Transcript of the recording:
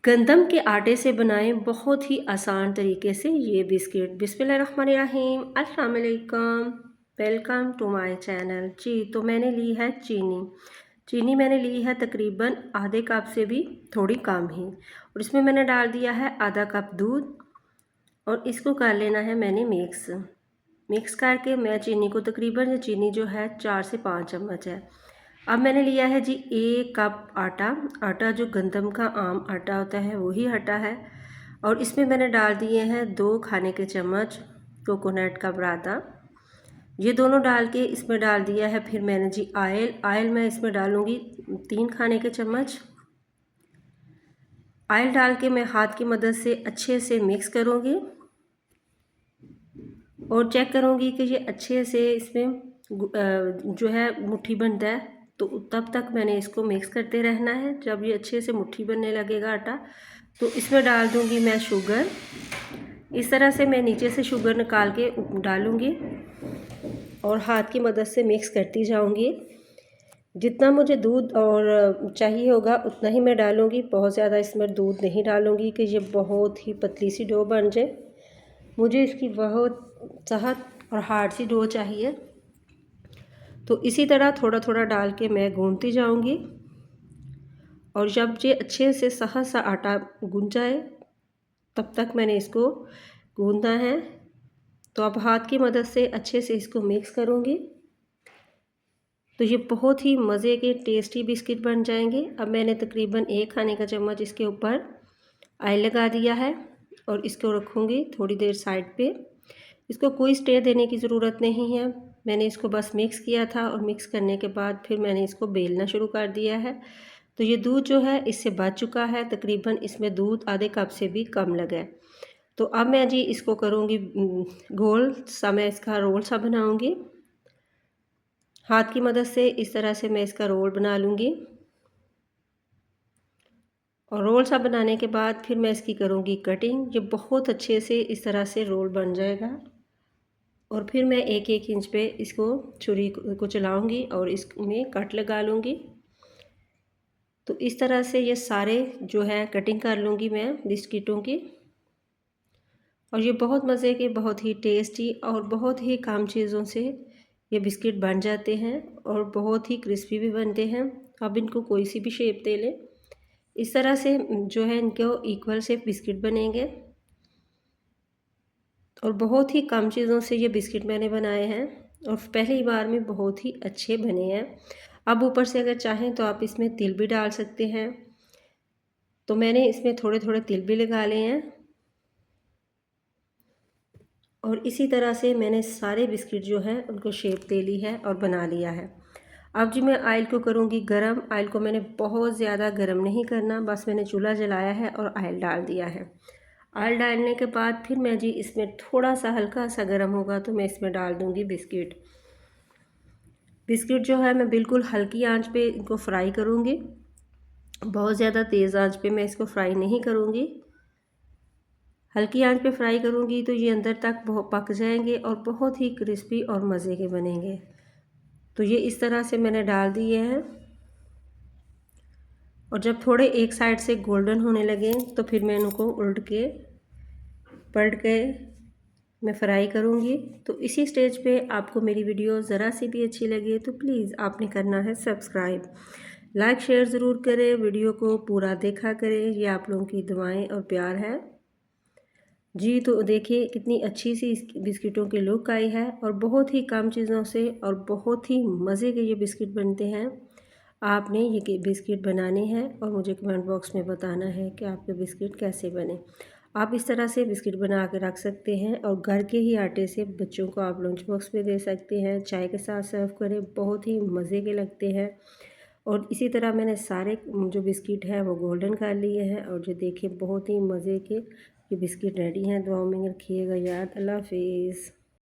गंदम के आटे से बनाएं बहुत ही आसान तरीके से ये बिस्किट। बिस्मिल्लाहिर्रहमानिर्रहीम, अस्सलाम वालेकुम, वेलकम टू माय चैनल। जी तो मैंने ली है चीनी मैंने ली है तकरीबन आधे कप से भी थोड़ी कम ही, और इसमें मैंने डाल दिया है आधा कप दूध, और इसको कर लेना है मैंने मिक्स करके। मैं चीनी को तकरीबन चीनी जो है 4 से 5 चम्मच है। अब मैंने लिया है जी 1 कप आटा जो गंदम का आम आटा होता है वही आटा है, और इसमें मैंने डाल दिए हैं 2 खाने के चम्मच कोकोनट का बुरादा। ये दोनों डाल के इसमें डाल दिया है फिर मैंने जी आयल मैं इसमें डालूँगी 3 खाने के चम्मच। आयल डाल के मैं हाथ की मदद से अच्छे से मिक्स करूँगी और चेक करूँगी कि ये अच्छे से इसमें जो है मुट्ठी बनता है, तो तब तक मैंने इसको मिक्स करते रहना है। जब ये अच्छे से मुट्ठी बनने लगेगा आटा, तो इसमें डाल दूँगी मैं शुगर। इस तरह से मैं नीचे से शुगर निकाल के डालूँगी और हाथ की मदद से मिक्स करती जाऊँगी। जितना मुझे दूध और चाहिए होगा उतना ही मैं डालूँगी, बहुत ज़्यादा इसमें दूध नहीं डालूँगी कि ये बहुत ही पतली सी डो बन जाए। मुझे इसकी बहुत सख्त और हार्ड सी डो चाहिए। तो इसी तरह थोड़ा थोड़ा डाल के मैं गूंथती जाऊंगी, और जब ये अच्छे से सख्त सा आटा गूंथ जाए तब तक मैंने इसको गूंथना है। तो अब हाथ की मदद से अच्छे से इसको मिक्स करूंगी, तो ये बहुत ही मज़े के टेस्टी बिस्किट बन जाएंगे। अब मैंने तकरीबन 1 खाने का चम्मच इसके ऊपर ऑयल लगा दिया है, और इसको रखूँगी थोड़ी देर साइड पे। इसको कोई स्टे देने की ज़रूरत नहीं है, मैंने इसको बस मिक्स किया था, और मिक्स करने के बाद फिर मैंने इसको बेलना शुरू कर दिया है। तो ये दूध जो है इससे बच चुका है, तकरीबन इसमें दूध आधे कप से भी कम लगा है। तो अब मैं जी इसको करूँगी गोल सा, मैं इसका रोल सा बनाऊँगी हाथ की मदद से। इस तरह से मैं इसका रोल बना लूँगी, और रोल सा बनाने के बाद फिर मैं इसकी करूँगी कटिंग। ये बहुत अच्छे से इस तरह से रोल बन जाएगा, और फिर मैं 1-1 इंच पे इसको छुरी को चलाऊँगी और इसमें कट लगा लूँगी। तो इस तरह से ये सारे जो है कटिंग कर लूँगी मैं बिस्किटों की, और ये बहुत मज़े के, बहुत ही टेस्टी और बहुत ही कम चीज़ों से ये बिस्किट बन जाते हैं, और बहुत ही क्रिस्पी भी बनते हैं। अब इनको कोई सी भी शेप दे लें, इस तरह से जो है इनको इक्वल से बिस्किट बनेंगे, और बहुत ही कम चीज़ों से ये बिस्किट मैंने बनाए हैं, और पहली बार में बहुत ही अच्छे बने हैं। अब ऊपर से अगर चाहें तो आप इसमें तिल भी डाल सकते हैं, तो मैंने इसमें थोड़े थोड़े तिल भी लगा लिए हैं, और इसी तरह से मैंने सारे बिस्किट जो है उनको शेप दे ली है और बना लिया है। अब जी मैं ऑयल को करूँगी गरम। ऑयल को मैंने बहुत ज़्यादा गरम नहीं करना, बस मैंने चूल्हा जलाया है और ऑयल डाल दिया है। ऑयल डालने के बाद फिर मैं जी इसमें थोड़ा सा हल्का सा गर्म होगा तो मैं इसमें डाल दूँगी बिस्किट जो है मैं बिल्कुल हल्की आंच पे इनको फ्राई करूँगी, बहुत ज़्यादा तेज़ आंच पे मैं इसको फ्राई नहीं करूँगी। हल्की आंच पे फ्राई करूँगी तो ये अंदर तक पक जाएंगे और बहुत ही क्रिस्पी और मज़े के बनेंगे। तो ये इस तरह से मैंने डाल दिए हैं, और जब थोड़े एक साइड से गोल्डन होने लगे तो फिर मैं इनको पलट के मैं फ्राई करूँगी। तो इसी स्टेज पे आपको मेरी वीडियो ज़रा सी भी अच्छी लगे तो प्लीज़ आपने करना है सब्सक्राइब, लाइक शेयर ज़रूर करें, वीडियो को पूरा देखा करें। ये आप लोगों की दुआएं और प्यार है जी। तो देखिए कितनी अच्छी सी बिस्किटों की लुक आई है, और बहुत ही कम चीज़ों से और बहुत ही मज़े के ये बिस्किट बनते हैं। आपने ये बिस्किट बनाने हैं और मुझे कमेंट बॉक्स में बताना है कि आपके बिस्किट कैसे बने। आप इस तरह से बिस्किट बना के रख सकते हैं, और घर के ही आटे से बच्चों को आप लंच बॉक्स में दे सकते हैं, चाय के साथ सर्व करें, बहुत ही मज़े के लगते हैं। और इसी तरह मैंने सारे जो बिस्किट हैं वो गोल्डन कर लिए हैं, और जो देखिए बहुत ही मज़े के ये बिस्किट रेडी हैं। दुआओं में रखिएगा याद। अल्लाह हाफिज़।